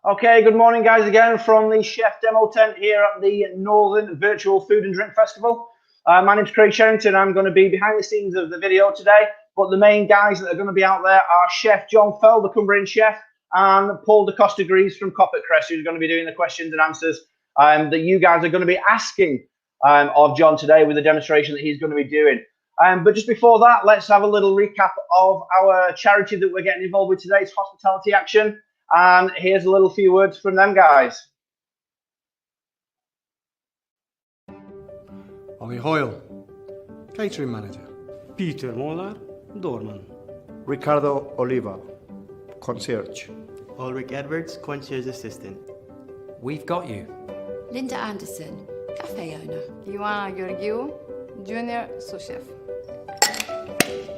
Okay, good morning, guys, again from the chef demo tent here at the Northern Virtual Food and Drink Festival. My name's Craig Sherrington. I'm going to be behind the scenes of the video today, but the main guys that are going to be out there are Chef John Fell, the Cumbrian chef, and Paul de Costa Greaves from Copper Crest, who's going to be doing the questions and answers that you guys are going to be asking of John today with the demonstration that he's going to be doing. But just before that, let's have a little recap of our charity that we're getting involved with today. It's Hospitality Action. And here's a little few words from them guys. Ollie Hoyle, Catering Manager. Peter Molar, Doorman. Ricardo Oliva, Concierge. Ulrich Edwards, Concierge Assistant. We've got you. Linda Anderson, cafe owner. Ioana Gheorghiu, junior sous chef.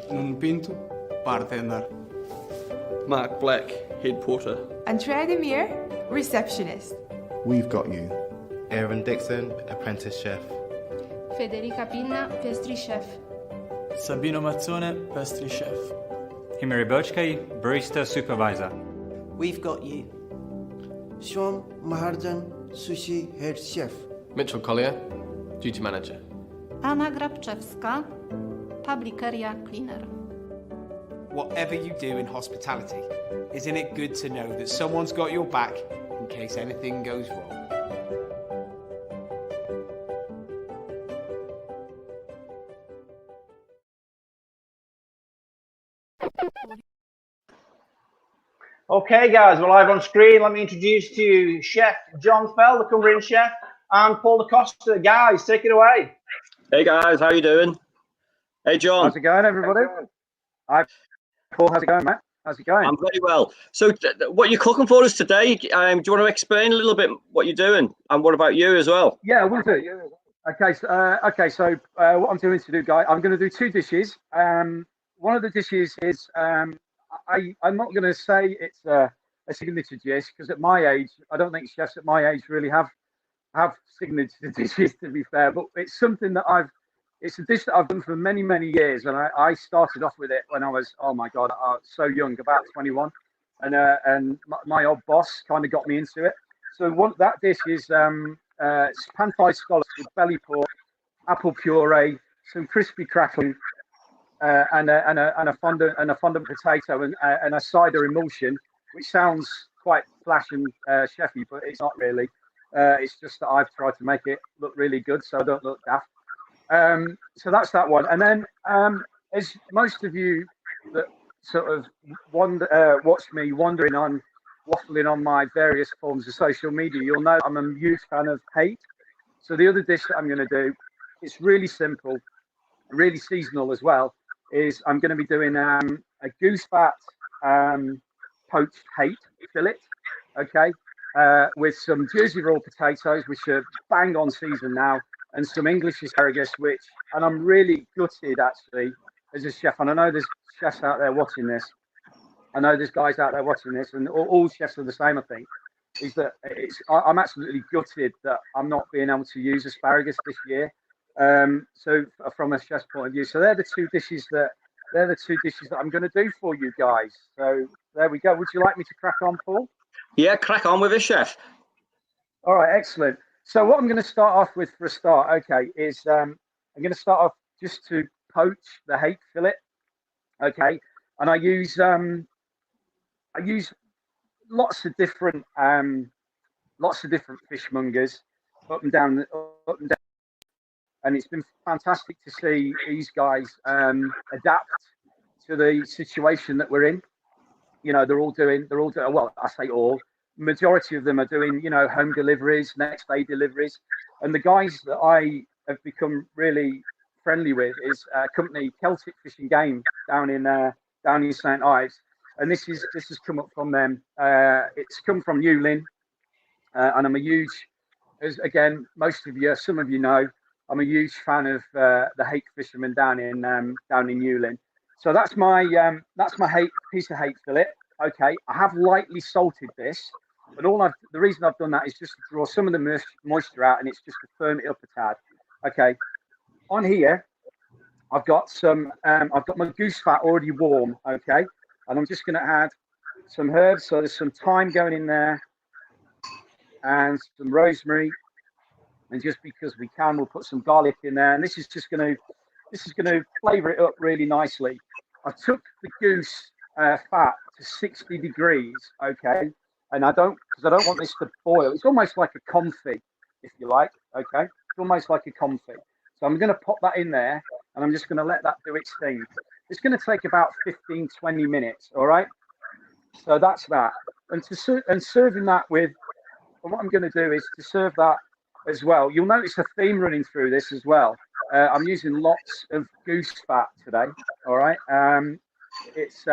Nuno Pinto, Bartender. Mark Black, Head Porter. Andrea Demir, receptionist. We've got you. Aaron Dixon, Apprentice Chef. Federica Pinna, Pastry Chef. Sabino Mazzone, Pastry Chef. Himari Bochkay, Barista Supervisor. We've got you. Sean Maharjan, Sushi Head Chef. Mitchell Collier, Duty Manager. Anna Grabczewska, Public Area Cleaner. Whatever you do in hospitality, isn't it good to know that someone's got your back in case anything goes wrong? Okay, guys, we're live on screen. Let me introduce to you Chef John Fell, the Cumbrian chef, and Paul de Costa. Guys, take it away. Hey, guys, how you doing? Hey, John. How's it going, everybody? Hi, Paul. How's it going, Matt? How's it going? I'm very well. So, what you're cooking for us today? Do you want to explain a little bit what you're doing, and what about you as well? Yeah, we'll do. Okay, so what I'm doing to do, guys, I'm going to do two dishes. One of the dishes is I'm not going to say it's a signature dish because at my age, I don't think chefs at my age really have signature dishes, to be fair. But it's something that it's a dish that I've done for many, many years, and I started off with it when I was, oh my God, I was so young, about 21, and my old boss kind of got me into it. So that dish is pan-fried scallops with belly pork, apple puree, some crispy crackling, and a fondant potato, and a cider emulsion, which sounds quite flash and chefy, but it's not really. It's just that I've tried to make it look really good, so I don't look daft. So that's that one. And then, as most of you that sort of watch me waffling on my various forms of social media, you'll know I'm a huge fan of hake. So the other dish that I'm going to do, it's really simple, really seasonal as well, is I'm going to be doing a goose fat poached hake fillet, okay, with some Jersey roll potatoes, which are bang on season now, and some English asparagus, and I'm really gutted actually as a chef, and I know there's chefs out there watching this. I know there's guys out there watching this, and all chefs are the same, I think, is that I'm absolutely gutted that I'm not being able to use asparagus this year. So from a chef's point of view, so they're the two dishes that I'm going to do for you guys. So there we go. Would you like me to crack on, Paul? Yeah, crack on with it, chef. All right, excellent. So what I'm going to start off with for a start, okay, is I'm going to start off just to poach the hake fillet, okay, and I use lots of different fishmongers up and down, and it's been fantastic to see these guys adapt to the situation that we're in. You know, they're all doing well. I say all. Majority of them are doing, home deliveries, next day deliveries, and the guys that I have become really friendly with is a company, Celtic Fish and Game, down in St Ives, and this has come up from them. It's come from Newlyn, and I'm a huge, as again most of you, some of you know, I'm a huge fan of the hake fishermen down in Newlyn. So that's my piece of hake fillet. Okay, I have lightly salted this, but the reason I've done that is just to draw some of the moisture out, and it's just to firm it up a tad. Okay, on here I've got my goose fat already warm. Okay, and I'm just going to add some herbs. So there's some thyme going in there, and some rosemary, and just because we can, we'll put some garlic in there, and this is going to flavor it up really nicely. I took the goose fat to 60 degrees, okay, and I don't want this to boil. It's almost like a confit, if you like, okay. It's almost like a confit. So I'm going to pop that in there, and I'm just going to let that do its thing. It's going to take about 15-20 minutes, all right. So that's that. And serving that with, and what I'm going to do is to serve that as well. You'll notice a theme running through this as well. I'm using lots of goose fat today. All right. It's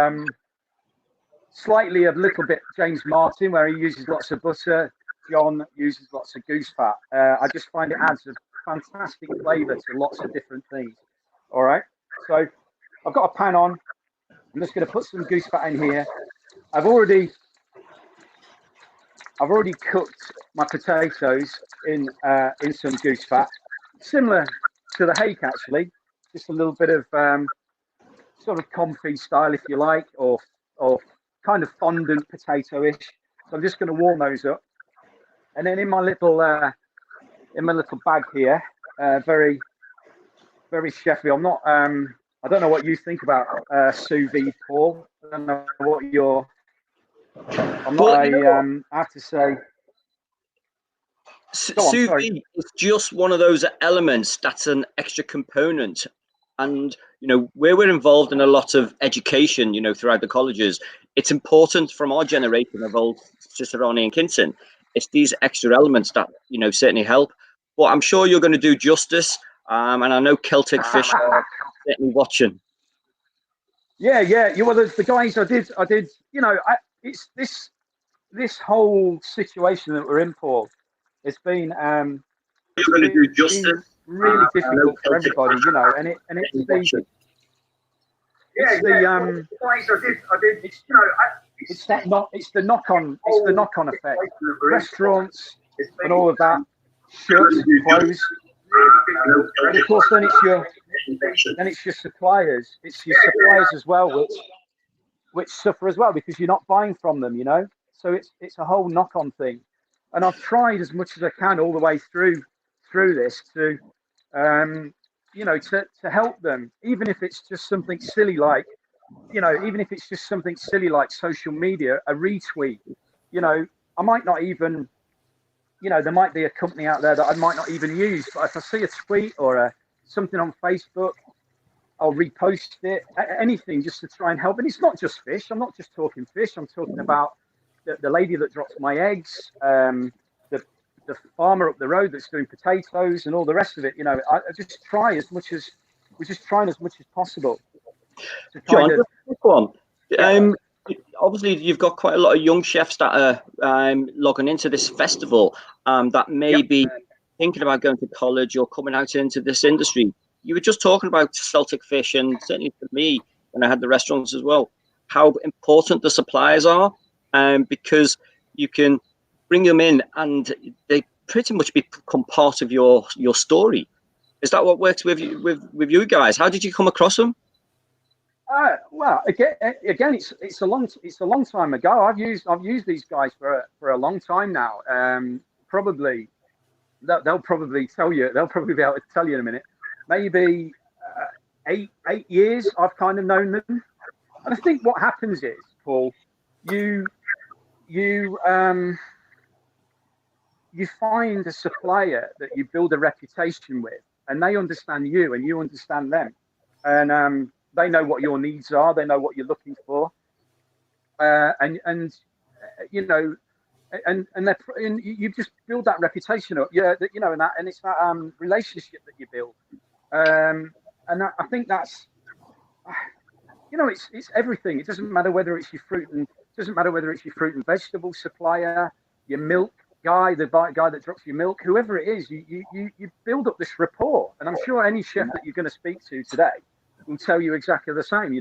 slightly a little bit James Martin, where he uses lots of butter. John uses lots of goose fat. I just find it adds a fantastic flavour to lots of different things. All right. So I've got a pan on. I'm just going to put some goose fat in here. I've already cooked my potatoes in some goose fat, similar to the hake actually, just a little bit of sort of confit style, if you like, or kind of fondant potato-ish. So I'm just going to warm those up, and then in my little bag here, very very chefy. I'm not. I don't know what you think about sous vide, Paul. I don't know what your. I'm not I have to say. Sous vide is just one of those elements that's an extra component. And, where we're involved in a lot of education, throughout the colleges, it's important from our generation of old Cicerone and Kinton. It's these extra elements that, certainly help. But I'm sure you're going to do justice. And I know Celtic Fish are certainly watching. Yeah. Well, the guys, I did. It's this whole situation that we're in, Paul. It's been You're going to do justice. Really difficult for everybody, and it's the knock-on effect. Restaurants and all of that shut, close. And of course, then it's your suppliers. It's your suppliers as well, which suffer as well because you're not buying from them, So it's a whole knock-on thing. And I've tried as much as I can all the way through this to help them, even if it's just something silly like, social media, a retweet. I might not even, there might be a company out there that I might not even use, but if I see a tweet or something on Facebook, I'll repost it, anything just to try and help. And it's not just fish. I'm not just talking fish. I'm talking about the lady that drops my eggs, the farmer up the road that's doing potatoes and all the rest of it. I just try as much as possible. John, just a quick one. Obviously, you've got quite a lot of young chefs that are logging into this festival that may be thinking about going to college or coming out into this industry. You were just talking about Celtic Fish, and certainly for me, when I had the restaurants as well, how important the suppliers are, because you can bring them in and they pretty much become part of your story. Is that what works with you guys? How did you come across them? Well, again, it's a long time ago. I've used these guys for a long time now. Probably they'll probably tell you. They'll probably be able to tell you in a minute. Maybe 8 years I've kind of known them. And I think what happens is, Paul, you find a supplier that you build a reputation with, and they understand you and you understand them, and they know what your needs are, they know what you're looking for, and you just build that reputation up, and it's that relationship that you build, and I think that's, it's everything. It doesn't matter whether it's your fruit and vegetable supplier, your milk guy, the guy that drops your milk, whoever it is, you build up this rapport. And I'm sure any chef that you're going to speak to today will tell you exactly the same.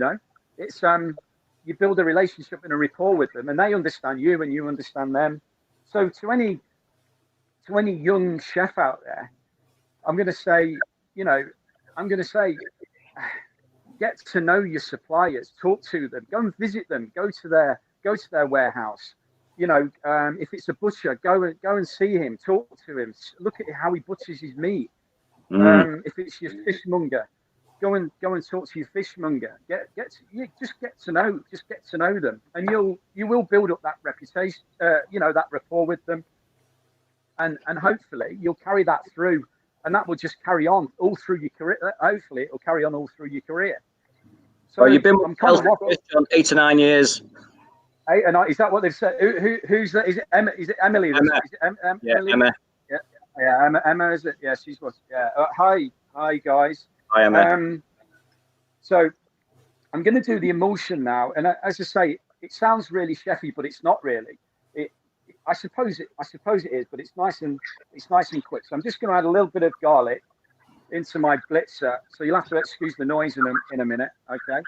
It's you build a relationship and a rapport with them, and they understand you and you understand them. So to any young chef out there, I'm going to say, get to know your suppliers, talk to them, go and visit them, go to their warehouse, if it's a butcher, go and see him, talk to him, look at how he butchers his meat. If it's your fishmonger, go and talk to your fishmonger. Just get to know them, and you will build up that reputation, that rapport with them, and hopefully you'll carry that through, and that will just carry on all through your career. Hopefully it will carry on all through your career. So well, you've been with John 8 to 9 years. 8 and 9, is that what they've said? Who's that? Is it Emma? Is it Emily? Emma. Is it Emily? Yeah, Emma. Yeah, Emma, is it? Yeah, she's what? Yeah. Hi, guys. Hi, Emma. So I'm going to do the emulsion now, and as I say, it sounds really chefy, but it's not really. I suppose it is, but it's nice and quick. So I'm just going to add a little bit of garlic into my blitzer. So you'll have to excuse the noise in a minute. Okay.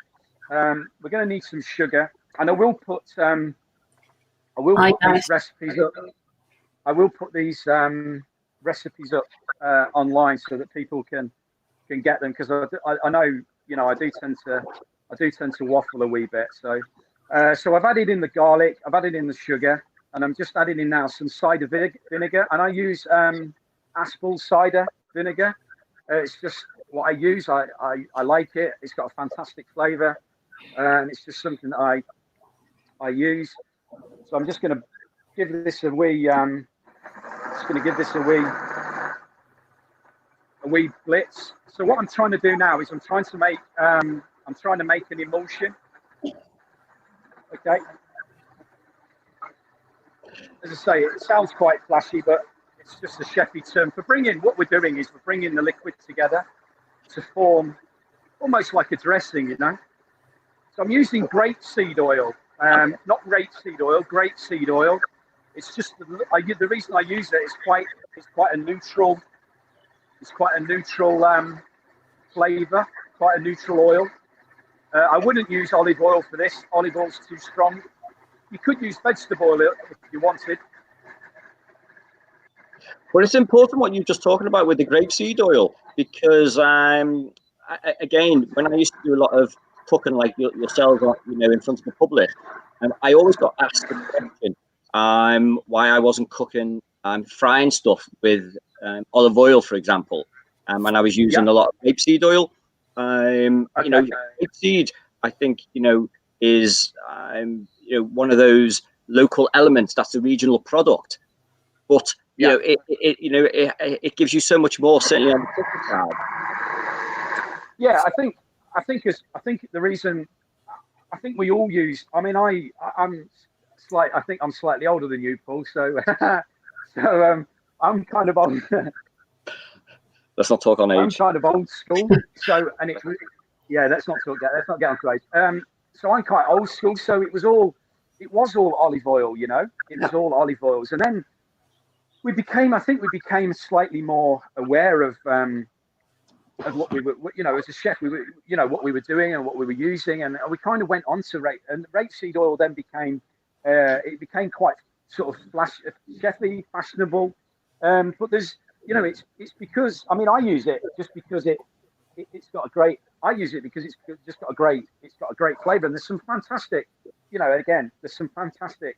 We're going to need some sugar, and I will put these recipes up. I will put these recipes up online so that people can get them, because I know I do tend to waffle a wee bit. So I've added in the garlic, I've added in the sugar, and I'm just adding in now some cider vinegar, and I use Aspel cider vinegar. It's just what I use. I like it. It's got a fantastic flavour, and it's just something that I use. So I'm just going to give this a wee. A wee blitz. So what I'm trying to do now is I'm trying to make an emulsion. Okay. As I say, it sounds quite flashy, but it's just a chefy term for what we're doing is we're bringing the liquid together to form almost like a dressing, So I'm using grapeseed oil, not rapeseed oil, grapeseed oil. It's just the reason I use it is it's quite a neutral. It's quite a neutral flavour, quite a neutral oil. I wouldn't use olive oil for this. Olive oil's too strong. You could use vegetable oil if you wanted. Well, it's important what you're just talking about with the grapeseed oil, because again, when I used to do a lot of cooking like yourselves, in front of the public, I always got asked the question why I wasn't cooking frying stuff with olive oil, for example, and I was using a lot of rapeseed oil. Rapeseed, I think, is one of those local elements that's a regional product, but it gives you so much more, certainly on the cooking side. Yeah, I think the reason we all use. I mean, I think I'm slightly older than you, Paul. So I'm kind of old. Let's not talk on age. I'm kind of old school. So let's not get on to age. So I'm quite old school. So it was all olive oil, It was all olive oils, and then we became slightly more aware of what we were, as a chef, we were, what we were doing and what we were using, and we kind of went on to rapeseed oil. Then became quite sort of chefy, fashionable. But there's, it's because I use it just because it's got a great. I use it because it's just got a great flavour, and there's some fantastic, again, there's some fantastic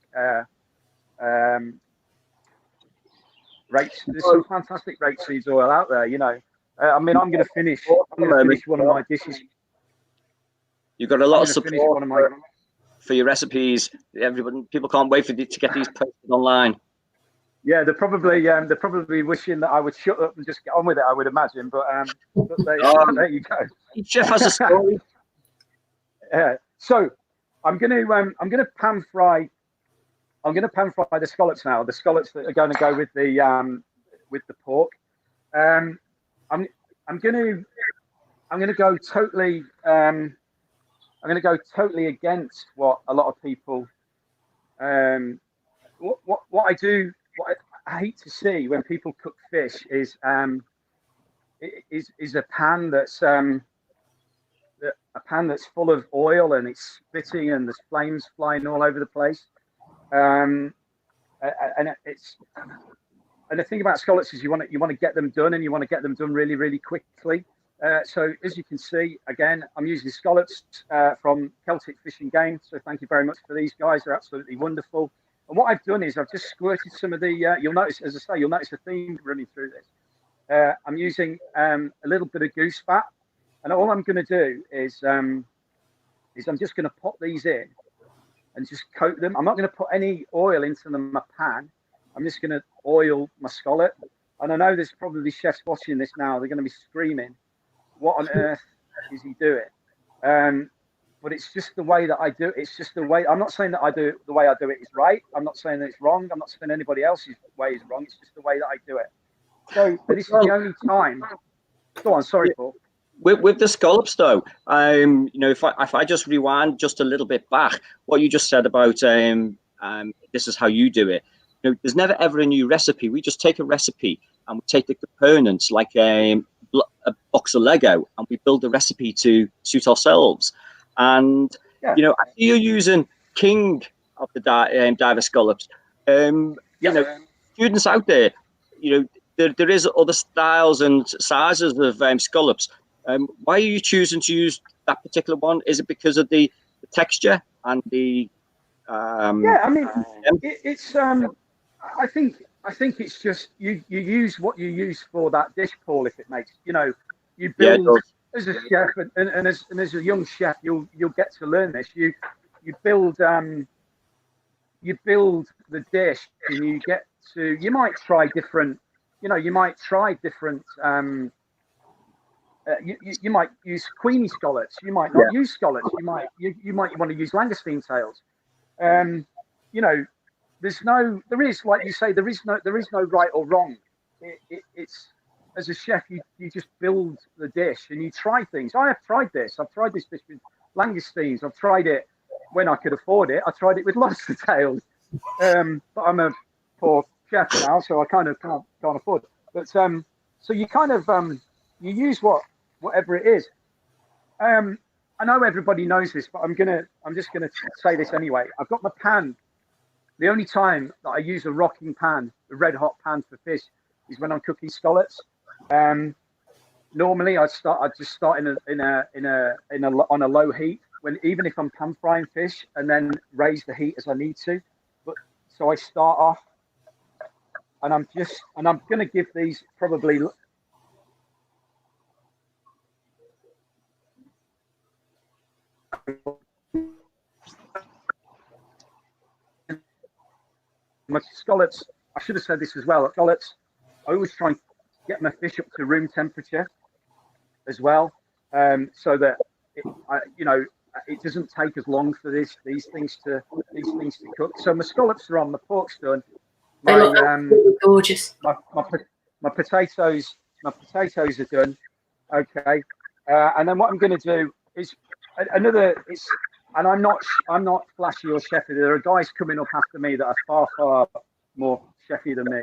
rapeseed oil out there, I'm going to finish one of my dishes. You've got a lot of support for your recipes. People can't wait to get these posted online. Yeah, they're probably wishing that I would shut up and just get on with it, I would imagine. But there you go. Each chef has a story. So I'm gonna pan fry the scallops now. The scallops that are going to go with the pork. I'm gonna go totally against what a lot of people what I do. What I hate to see when people cook fish is a pan that's full of oil and it's spitting and there's flames flying all over the place. And the thing about scallops is you want to get them done, and you want to get them done really, really quickly. So as you can see, again, I'm using scallops from Celtic Fish and Game. So thank you very much for these guys. They're absolutely wonderful. And what I've done is I've just squirted some of the. You'll notice, as I say, you'll notice a theme running through this. I'm using a little bit of goose fat, and all I'm going to do is I'm just going to pop these in and just coat them. I'm not going to put any oil into my pan. I'm just going to oil my scallop. And I know there's probably chefs watching this now. They're going to be screaming, "What on earth is he doing?" But it's just the way that I do it. It's just the way. I'm not saying that I do it, the way I do it is right. I'm not saying that it's wrong. I'm not saying anybody else's way is wrong. It's just the way that I do it. So this is the only time. Go on, sorry, Paul. With the scallops, though, you know, if I just rewind just a little bit back, what you just said about this is how you do it. You know, there's never ever a new recipe. We just take a recipe and we take the components like a box of Lego, and we build the recipe to suit ourselves. And you know, I see you're using king of the diver scallops. You know, students out there, you know, there is other styles and sizes of scallops. Why are you choosing to use that particular one? Is it because of the texture and the? Yeah, I mean, it's. I think it's just you use what you use for that dish, Paul. If it makes, you know, you build as a chef and as a young chef, you'll get to learn this. You build the dish, and you get to. You might try different. You know, you might try different. You might use queenie scallops. You might not use scallops. You might want to use langoustine tails. You know, there is, like you say, there is no right or wrong. It's as a chef, you just build the dish and you try things. I have tried this. I've tried this dish with langoustines. I've tried it when I could afford it. I tried it with lobster tails. But I'm a poor chef now, so I kind of can't afford it. But so you kind of you use whatever it is. I know everybody knows this, but I'm just gonna say this anyway. I've got my pan. The only time that I use a rocking pan, a red hot pan for fish, is when I'm cooking scallops. Normally I just start on a low heat, even if I'm pan frying fish, and then raise the heat as I need to. But so I start off, and I'm going to give these probably. My scallops, I should have said this as well. Scallops, I always try and get my fish up to room temperature as well, so that it doesn't take as long for these things to cook. So my scallops are on, my pork's done. They look gorgeous. My potatoes are done. Okay, and then what I'm going to do is and I'm not flashy or chefy. There are guys coming up after me that are far more chefy than me.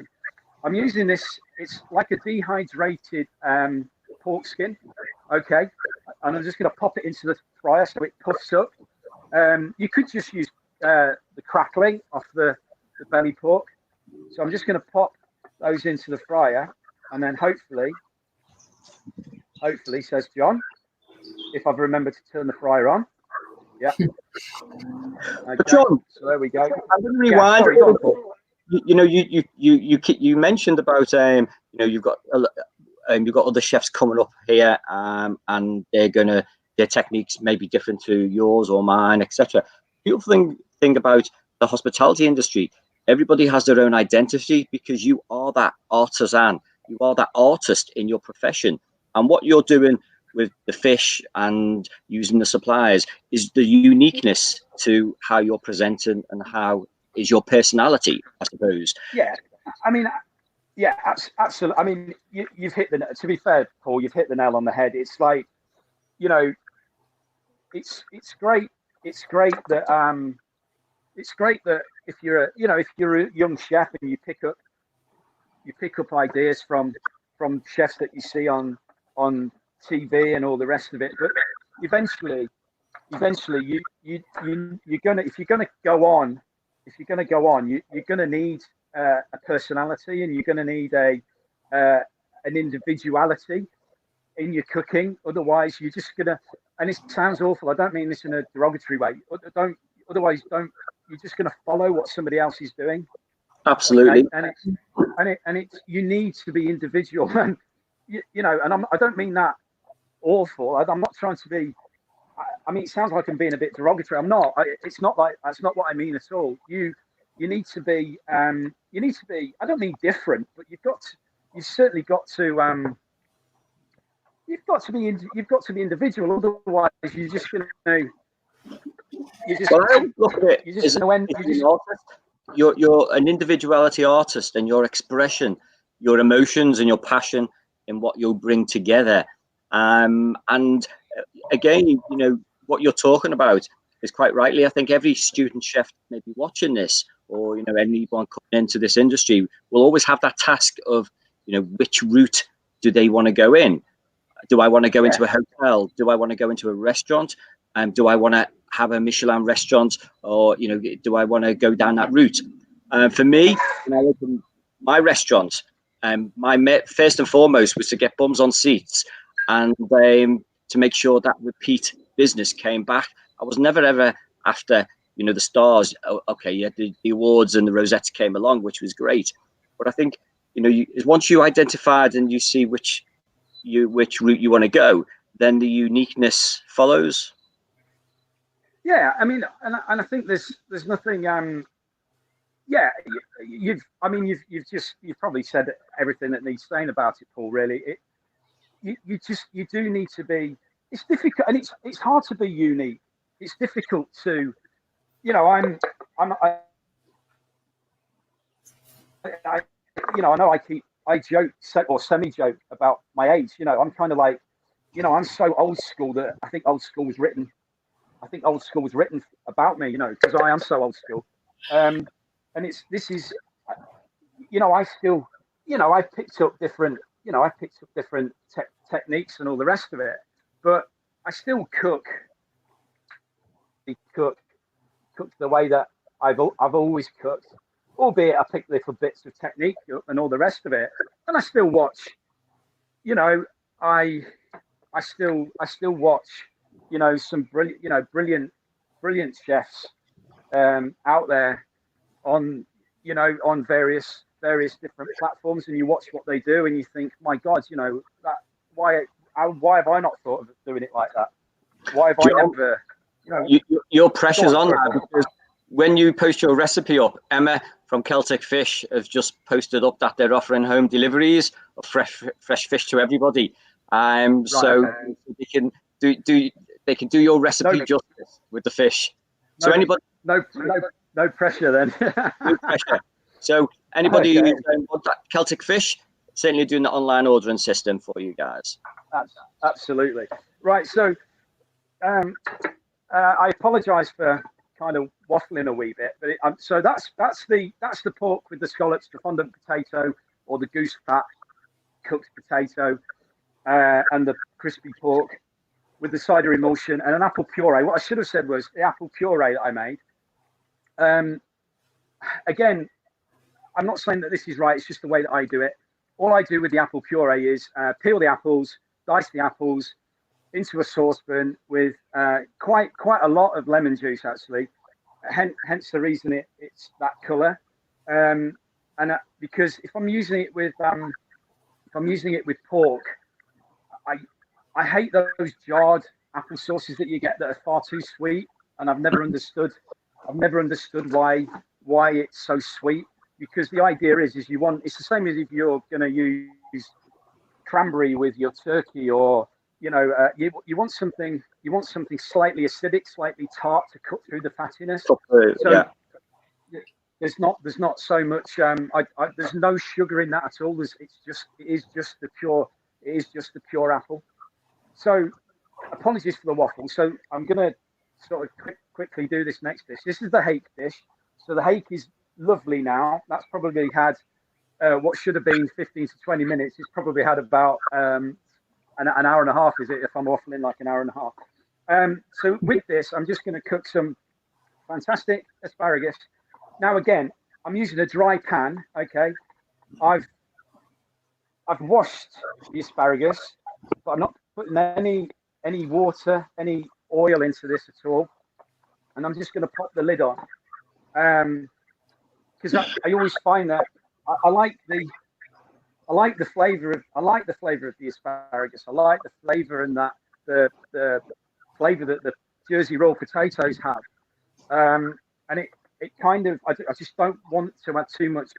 I'm using this. It's like a dehydrated pork skin. Okay, and I'm just going to pop it into the fryer so it puffs up. You could just use the crackling off the belly pork. So I'm just going to pop those into the fryer, and then hopefully, says John, if I've remembered to turn the fryer on. Yeah. Okay. John, so there we go. I'm going to rewind. Sorry, go on, Paul. You mentioned about you've got other chefs coming up here, and their techniques may be different to yours or mine, etc. Beautiful thing about the hospitality industry, everybody has their own identity because you are that artisan, you are that artist in your profession, and what you're doing with the fish and using the suppliers is the uniqueness to how you're presenting and how is your personality, I suppose. Yeah, I mean, yeah, absolutely. I mean, you've hit to be fair, Paul, you've hit the nail on the head. It's like, you know, it's great. It's great that if you're a young chef and you pick up ideas from chefs that you see on TV and all the rest of it, but eventually you're gonna if you're gonna go on, you're gonna need a personality, and you're gonna need an individuality in your cooking. Otherwise, you're just gonna. And it sounds awful. I don't mean this in a derogatory way. Don't going to follow what somebody else is doing. Absolutely. Okay? And it's you need to be individual, and you know, and I don't mean that awful. I'm not trying to be. I mean, it sounds like I'm being a bit derogatory. I'm not. It's not like that's not what I mean at all. You need to be. You need to be. I don't mean different, but you've certainly got to. You've got to be individual. Otherwise, you're just going to. Well, I look at it as an artist. You're an individuality artist, and your expression, your emotions, and your passion in what you'll bring together. And again, you know, what you're talking about is quite rightly. I think every student chef maybe watching this, or you know, anyone coming into this industry, will always have that task of, you know, which route do they want to go in? Do I want to go into a hotel? Do I want to go into a restaurant? Do I want to have a Michelin restaurant, or you know, do I want to go down that route? For me, when I opened my restaurant, my first and foremost was to get bums on seats, and to make sure that repeat business came back. I was never ever after, you know, the stars. Okay, yeah, the awards and the rosettes came along, which was great, but I think, you know, once you identified and you see which route you want to go, then the uniqueness follows. Yeah, I mean, and I think there's nothing. Yeah, you've probably said everything that needs saying about it, Paul. Really, you do need to be. It's difficult, and it's hard to be unique. It's difficult to, you know, I know I joke or semi-joke about my age. You know, I'm kind of like, you know, I'm so old school that I think old school was written about me, you know, because I am so old school. And this is, you know, I still, you know, I picked up different techniques and all the rest of it, but I still cook the way that I've always cooked, albeit I pick little bits of technique and all the rest of it. And I still watch, you know, I still watch, you know, some brilliant chefs out there on, you know, on various different platforms, and you watch what they do and you think, my God, you know, that why have I not thought of doing it like that? Why have I never, you know? Your pressure's on that, because when you post your recipe up, Emma from Celtic Fish has just posted up that they're offering home deliveries of fresh fish to everybody. So they can do your recipe justice with the fish. So anybody, no pressure then. no pressure. So anybody who wants that Celtic Fish, certainly doing the online ordering system for you guys. Absolutely. Right. So I apologise for kind of waffling a wee bit, but so that's the pork with the scallops, the fondant potato, or the goose fat cooked potato, and the crispy pork with the cider emulsion and an apple puree. What I should have said was the apple puree that I made. Again, I'm not saying that this is right. It's just the way that I do it. All I do with the apple puree is peel the apples, dice the apples into a saucepan with quite a lot of lemon juice, actually. Hence the reason it's that colour. And because if I'm using it with pork, I hate those jarred apple sauces that you get that are far too sweet, and I've never understood why it's so sweet. Because the idea is it's the same as if you're going to use cranberry with your turkey, or you know, you want something slightly acidic, slightly tart to cut through the fattiness. There's not so much. There's no sugar in that at all. It is just the pure apple. So apologies for the waffle. So I'm going to sort of quickly do this next dish. This is the hake dish. So the hake is lovely now. That's probably had what should have been 15 to 20 minutes. It's probably had about an hour and a half, is it, if I'm waffling like an hour and a half. So with this, I'm just going to cook some fantastic asparagus. Now, again, I'm using a dry pan, okay? I've washed the asparagus, but I'm not putting any water, any oil into this at all. And I'm just going to pop the lid on. because I always find that I like the flavor of the asparagus. I like the flavor and that the flavor that the Jersey Royal potatoes have. And it kind of I just don't want to add too much.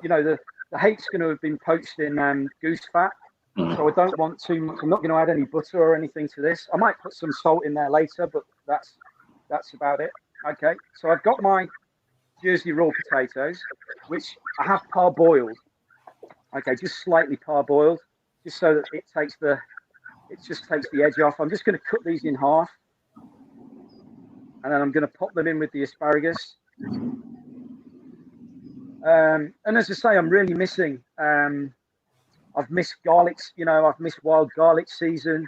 You know, the hake's going to have been poached in goose fat, so I don't want too much. I'm not going to add any butter or anything to this. I might put some salt in there later, but that's about it. Okay, so I've got my Jersey Royal potatoes, which I have parboiled. Okay, just slightly parboiled, just so that it just takes the edge off. I'm just going to cut these in half, and then I'm going to pop them in with the asparagus. And as I say, I'm really missing. I've missed garlic. You know, I've missed wild garlic season.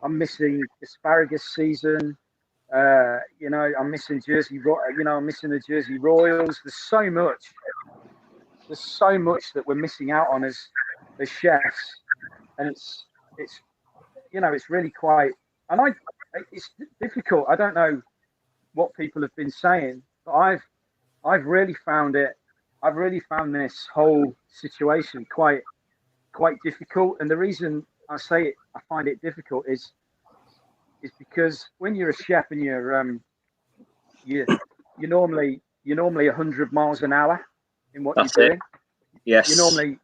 I'm missing asparagus season. You know, I'm missing I'm missing the Jersey Royals. There's so much that we're missing out on as chefs, and it's you know, it's really quite, and it's difficult. I don't know what people have been saying, but I've really found this whole situation quite difficult. And the reason I say it, I find it difficult is because when you're a chef and you're normally 100 miles an hour in what you're doing. Yes. You normally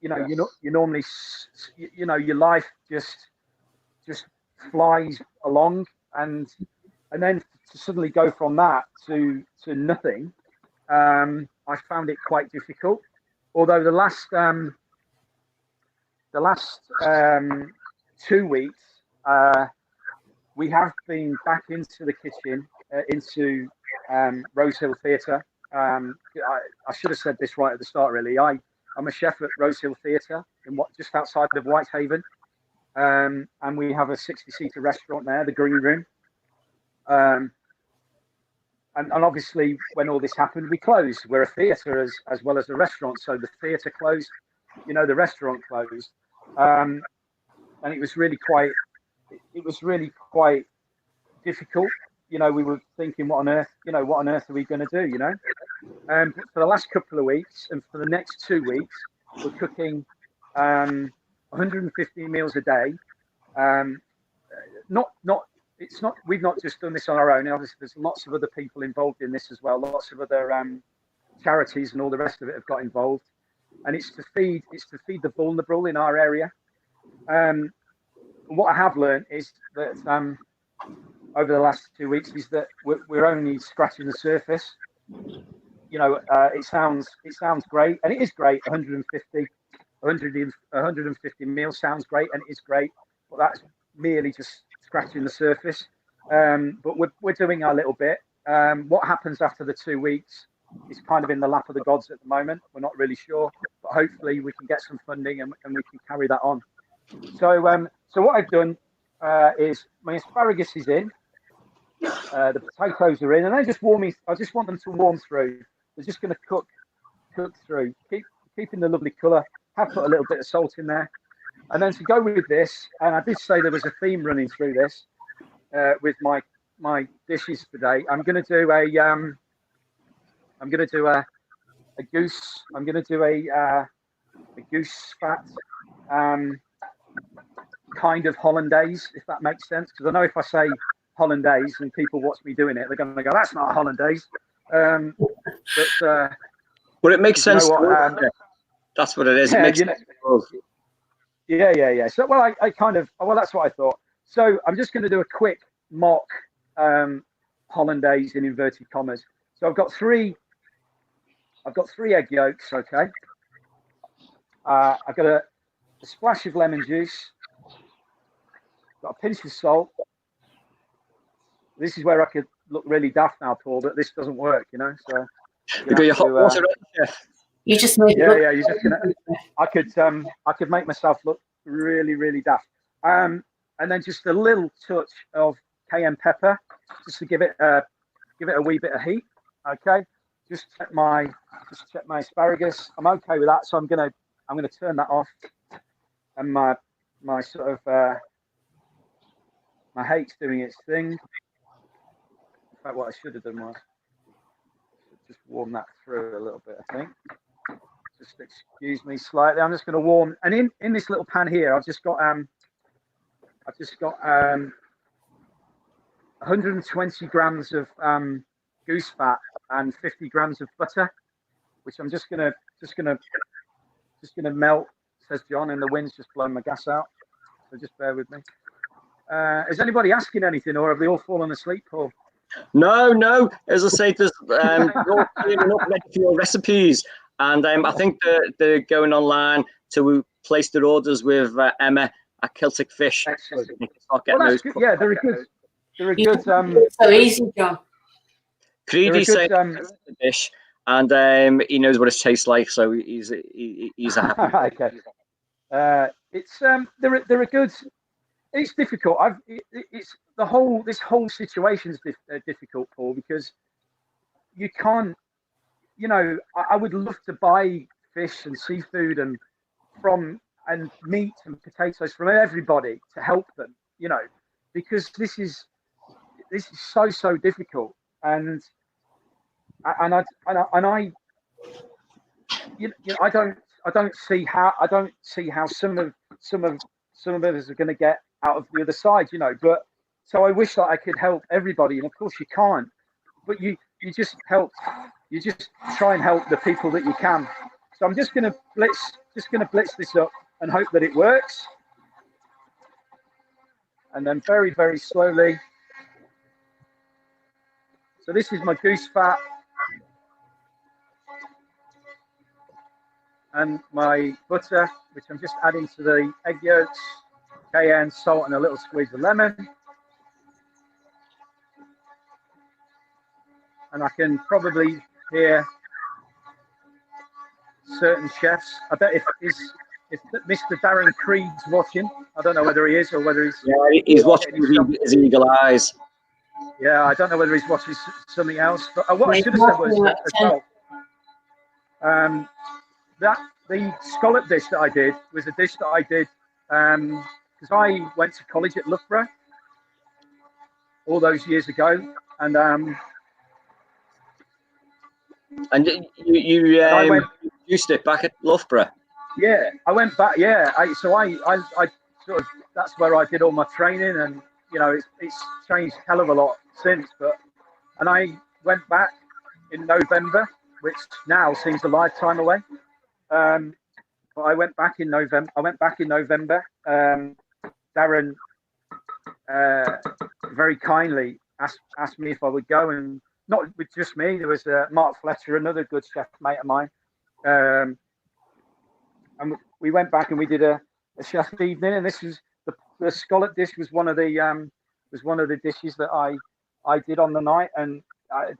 your life just flies along, and then to suddenly go from that to nothing, I found it quite difficult. Although the last 2 weeks, we have been back into the kitchen, into Rose Hill Theatre. I should have said this right at the start, really. I'm a chef at Rose Hill Theatre, just outside of Whitehaven. And we have a 60-seater restaurant there, the Green Room. And obviously, when all this happened, we closed. We're a theatre as well as a restaurant. So the theatre closed, the restaurant closed. And it was really quite difficult. We were thinking, what on earth are we going to do, But for the last couple of weeks and for the next 2 weeks, we're cooking 150 meals a day. We've not just done this on our own. Obviously, there's lots of other people involved in this as well. Lots of other charities and all the rest of it have got involved. And it's to feed the vulnerable in our area. What I have learned is that over the last 2 weeks is that we're only scratching the surface. It sounds great, and it is great. 150 meals sounds great, and it is great, but that's merely just scratching the surface. But we're doing our little bit. What happens after the 2 weeks is kind of in the lap of the gods at the moment. We're not really sure, but hopefully we can get some funding and we can carry that on. So what I've done is my asparagus is in, the potatoes are in, and I just want them to warm through. They're just going to cook through, keeping the lovely colour. Have put a little bit of salt in there, and then to go with this, and I did say there was a theme running through this with my dishes today. I'm going to do a goose. I'm going to do a goose fat kind of hollandaise, if that makes sense. Because I know if I say hollandaise and people watch me doing it, they're going to go, "That's not a hollandaise." But it makes sense. That's what it is. It makes sense. Yeah. So, well, that's what I thought. So I'm just going to do a quick mock hollandaise in inverted commas. So I've got three egg yolks. Okay. I've got a splash of lemon juice. Got a pinch of salt. This is where I could look really daft now, Paul, but this doesn't work, So you got your hot water, You just made it. Yeah. You're just gonna. I could make myself look really, really daft. And then just a little touch of cayenne pepper, just to give it a wee bit of heat. Okay. Just check my asparagus. I'm okay with that, so I'm gonna turn that off. And my sort of my hake's doing its thing. In fact, what I should have done was just warm that through a little bit, I think. Just excuse me slightly. I'm just going to warm, and in this little pan here, I've just got 120 grams of goose fat and 50 grams of butter, which I'm just gonna melt, says John, and the wind's just blowing my gas out. So just bear with me. Is anybody asking anything, or have they all fallen asleep, Paul? No. As I say, there's you're clearing up ready for your recipes, and I think they're going online to place their orders with Emma at Celtic Fish. Excellent. Well, that's good. Yeah, they're a good. They're a good. So easy, John. Creedy said dish, and he knows what it tastes like, so he's a happy. Okay. It's they're a good. It's difficult. It's this whole situation is difficult, Paul, because you can't. You know, I would love to buy fish and seafood and meat and potatoes from everybody to help them. You know, because this is so difficult, and I don't see how some of us are going to get out of the other side, you know. But so I wish that I could help everybody, and of course you can't. But you just try and help the people that you can. So I'm just going to blitz this up and hope that it works, and then very, very slowly. So this is my goose fat and my butter, which I'm just adding to the egg yolks, cayenne, salt, and a little squeeze of lemon. And I can probably hear certain chefs. I bet if Mr. Darren Creed's watching, I don't know whether he is or whether he's... Yeah, he's watching with his eagle eyes. Yeah, I don't know whether he's watching something else. But what I should have said was as well, that the scallop dish that I did was a dish that I did because I went to college at Loughborough all those years ago, and you used it back at Loughborough. Yeah, I went back. Yeah, I sort of, that's where I did all my training, and you know it's changed a hell of a lot since. And I went back in November, which now seems a lifetime away. But I went back in November. Darren very kindly asked me if I would go, and not with just me. There was Mark Fletcher, another good chef mate of mine, and we went back and we did a chef evening. And this was the scallop dish was one of the dishes that I did on the night. And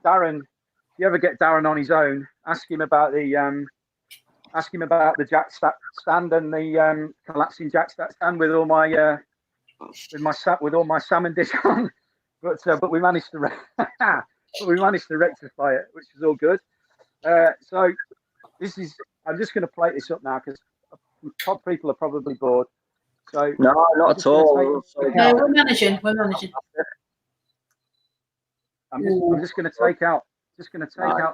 Darren, if you ever get Darren on his own, ask him about the jack stand and the collapsing jack stand with all my salmon dish on. But we managed to rectify it, which is all good. So I'm just going to plate this up now because people are probably bored. So no, not at all. No, we're managing. I'm just going to take out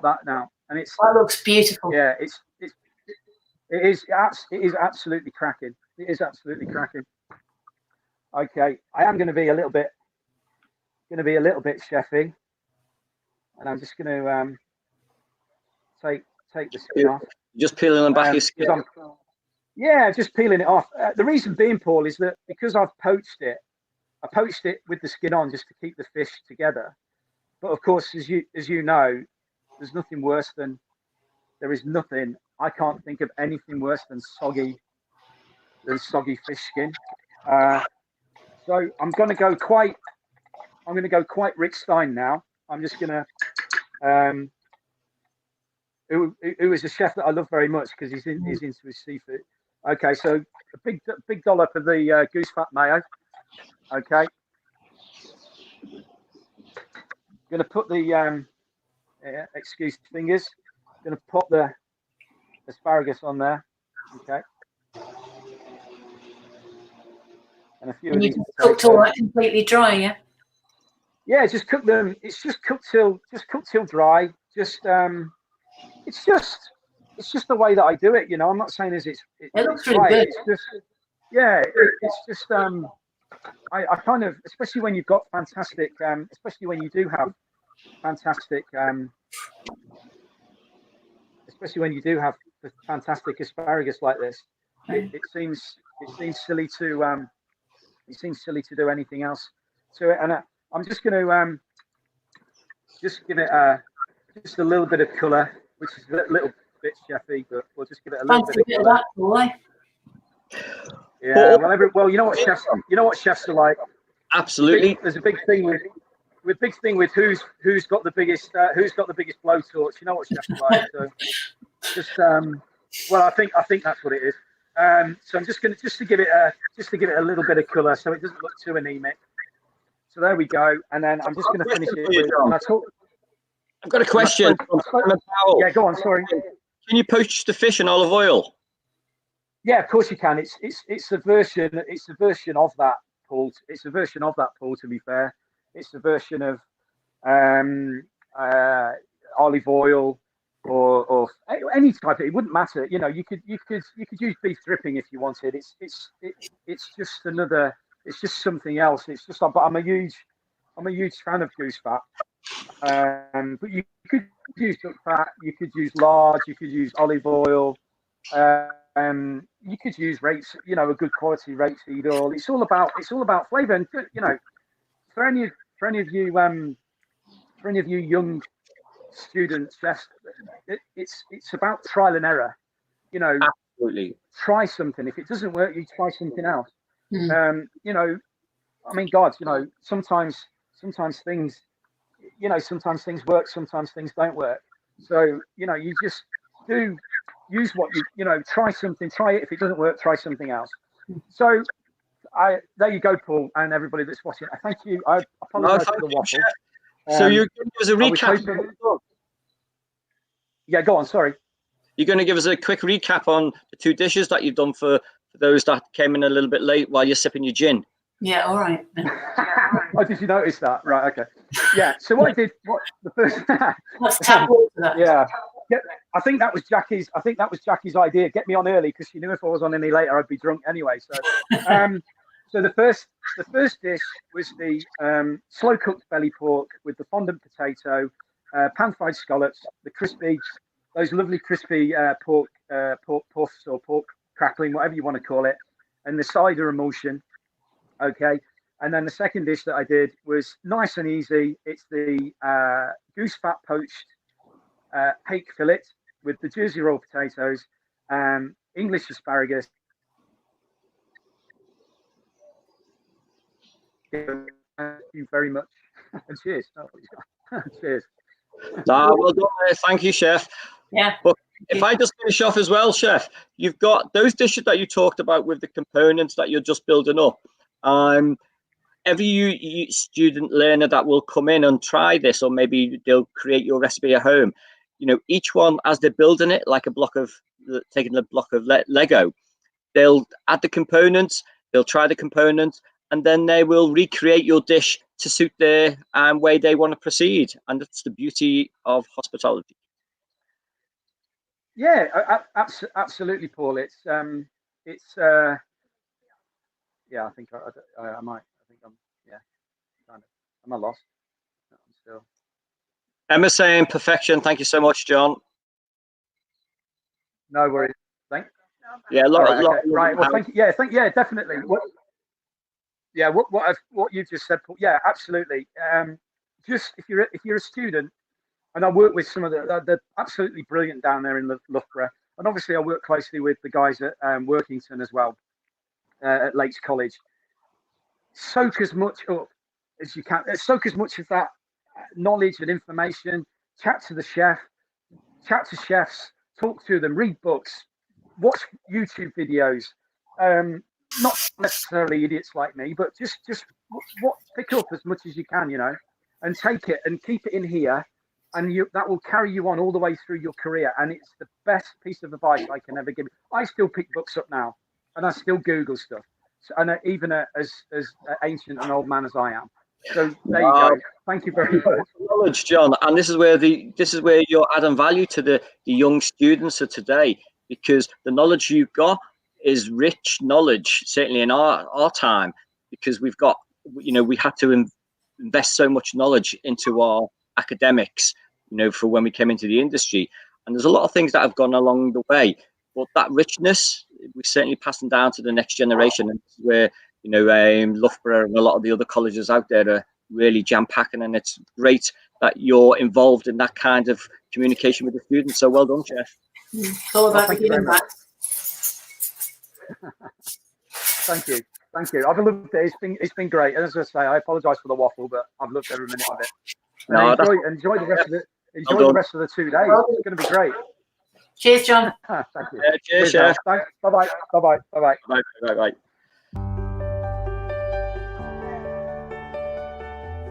that now, and that looks beautiful. Yeah, it is absolutely cracking. It is absolutely cracking. Okay, I am going to be a little bit chefy, and I'm just going to take the skin off. Just peeling them back his skin. Yeah, just peeling it off. The reason being, Paul, is that because I've poached it, I poached it with the skin on just to keep the fish together. But of course, as you know, there's nothing worse than I can't think of anything worse than soggy fish skin. So I'm going to go quite Rick Stein now. I'm just going to who is a chef that I love very much because he's into his seafood. Okay, so a big dollop of the goose fat mayo. Okay, going to put the excuse the fingers. Going to pop the asparagus on there. Okay, and a few. And you just cooked all that completely dry, yeah? Yeah, just cook them. It's just cooked till dry. Just it's just the way that I do it. You know, I'm not saying it's looks really right. good. It's just it's just I kind of, especially when you've got fantastic, especially when you do have fantastic, especially when you do have fantastic asparagus like this, it seems silly to do anything else to it. And I'm just going to just give it just a little bit of colour, which is a little bit chefy, but we'll just give it a little bit of colour. That, boy. Yeah, well, you know what chefs are like. Absolutely. There's a big thing with who's got the biggest blowtorch. You know what chefs are like. So just well, I think that's what it is. So I'm just to give it a little bit of colour, so it doesn't look too anemic. So there we go, and then I'm just going to finish it with. I've got a question. Yeah, go on. Sorry. Can you poach the fish in olive oil? Yeah, of course you can. It's a version. It's a version of that, Paul. It's a version of that, Paul. To be fair, it's a version of olive oil or any type. It wouldn't matter. You know, you could use beef dripping if you wanted. It's just another. It's just something else. It's just. But I'm a huge fan of goose fat. But you could use duck fat. You could use lard. You could use olive oil. You could use rates, you know, a good quality rapeseed oil. It's all about flavour, and you know, for any of you young student chefs, it's about trial and error. You know, absolutely. Try something. If it doesn't work, you try something else. You know, I mean, God, you know, sometimes things, you know, sometimes things work, sometimes things don't work. So you know, you just do. Use what you know. Try something. Try it. If it doesn't work, try something else. So, there you go, Paul, and everybody that's watching. Thank you. I apologise for the waffle. So you give us a recap. Yeah, go on. Sorry. You're going to give us a quick recap on the two dishes that you've done for those that came in a little bit late while you're sipping your gin. Yeah. All right. Oh, did you notice that? Right. Okay. Yeah. So what I did? What the first? Let's tap water that. Yeah. Yeah, I think that was Jackie's idea. Get me on early because she knew if I was on any later, I'd be drunk anyway. So, so the first dish was the slow cooked belly pork with the fondant potato, pan fried scallops, those lovely crispy pork puffs or pork crackling, whatever you want to call it, and the cider emulsion. Okay, and then the second dish that I did was nice and easy. It's the goose fat poached hake fillet with the Jersey roll potatoes, English asparagus. Thank you very much. And cheers. Cheers. Well done. Thank you, Chef. Yeah. But if I just finish off as well, Chef, you've got those dishes that you talked about with the components that you're just building up. Every student learner that will come in and try this, or maybe they'll create your recipe at home, you know, each one as they're building it, like taking a block of Lego, they'll add the components, they'll try the components, and then they will recreate your dish to suit their way they want to proceed. And that's the beauty of hospitality. Yeah, absolutely, Paul. It's yeah, I think I might. I think I'm, yeah, kind of. Am I lost? No, I'm still. Emma saying perfection. Thank you so much, John. No worries. Thanks. Yeah, right. Well, thank you. Yeah, definitely. What you've just said, Paul. Yeah, absolutely. Just if you're a student, and I work with some of the absolutely brilliant down there in Loughborough, and obviously I work closely with the guys at Workington as well, at Lakes College. Soak as much up as you can. Soak as much of that knowledge and information. Chat to the chef. Chat to chefs. Talk to them. Read books. Watch YouTube videos. Not necessarily idiots like me, but just pick up as much as you can, you know, and take it and keep it in here, and that will carry you on all the way through your career. And it's the best piece of advice I can ever give. I still pick books up now, and I still Google stuff. So, and even as ancient an old man as I am, So there you go. Thank you very much. Knowledge, John, and this is where you're adding value to the young students of today, because the knowledge you've got is rich knowledge, certainly in our time, because we had to invest so much knowledge into our academics, for when we came into the industry. And there's a lot of things that have gone along the way, but that richness, we're certainly passing down to the next generation. And this is where, Loughborough and a lot of the other colleges out there are really jam-packing, and it's great that you're involved in that kind of communication with the students. So well done, Chef. It's all about giving back. Thank you. I've loved it. It's been great. And as I say, I apologise for the waffle, but I've loved every minute of it. No, enjoy the rest of it. Enjoy the rest of the 2 days. It's going to be great. Cheers, John. Thank you. Cheers, Chef. Thanks. Bye-bye. Bye-bye. Bye-bye. Bye.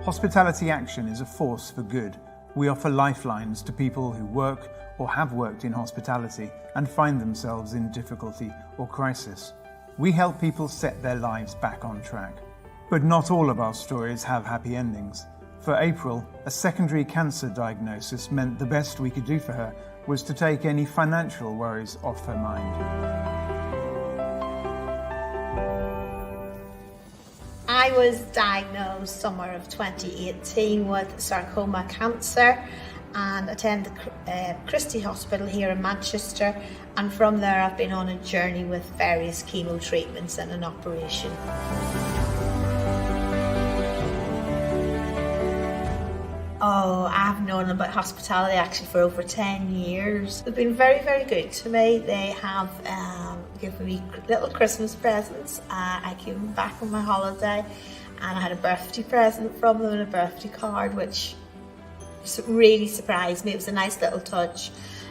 Hospitality Action is a force for good. We offer lifelines to people who work or have worked in hospitality and find themselves in difficulty or crisis. We help people set their lives back on track. But not all of our stories have happy endings. For April, a secondary cancer diagnosis meant the best we could do for her was to take any financial worries off her mind. I was diagnosed summer of 2018 with sarcoma cancer and attended Christie Hospital here in Manchester, and from there I've been on a journey with various chemo treatments and an operation. Oh, I've known about Hospitality Action for over 10 years. They've been very, very good to me. They have given me little Christmas presents. I came back on my holiday and I had a birthday present from them and a birthday card, which really surprised me. It was a nice little touch.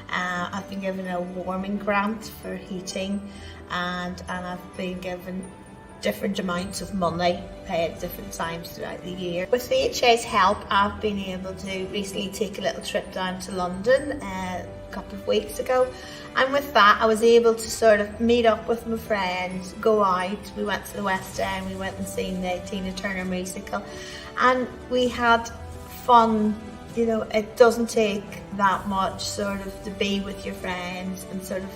I've been given a warming grant for heating, and I've been given different amounts of money paid at different times throughout the year. With VHA's help, I've been able to recently take a little trip down to London a couple of weeks ago, and with that I was able to sort of meet up with my friends, go out. We went to the West End, we went and seen the Tina Turner musical, and we had fun. It doesn't take that much sort of to be with your friends and sort of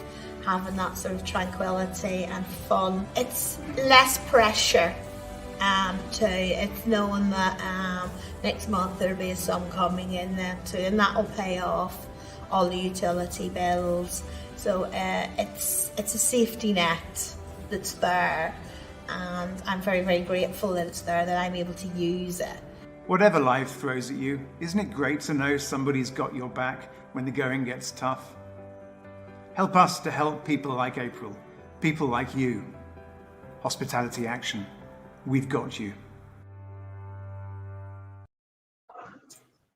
having that sort of tranquility and fun. It's less pressure too. It's knowing that next month there'll be a sum coming in then too, and that'll pay off all the utility bills. So it's a safety net that's there, and I'm very, very grateful that it's there, that I'm able to use it. Whatever life throws at you, isn't it great to know somebody's got your back when the going gets tough? Help us to help people like April, people like you. Hospitality Action. We've got you.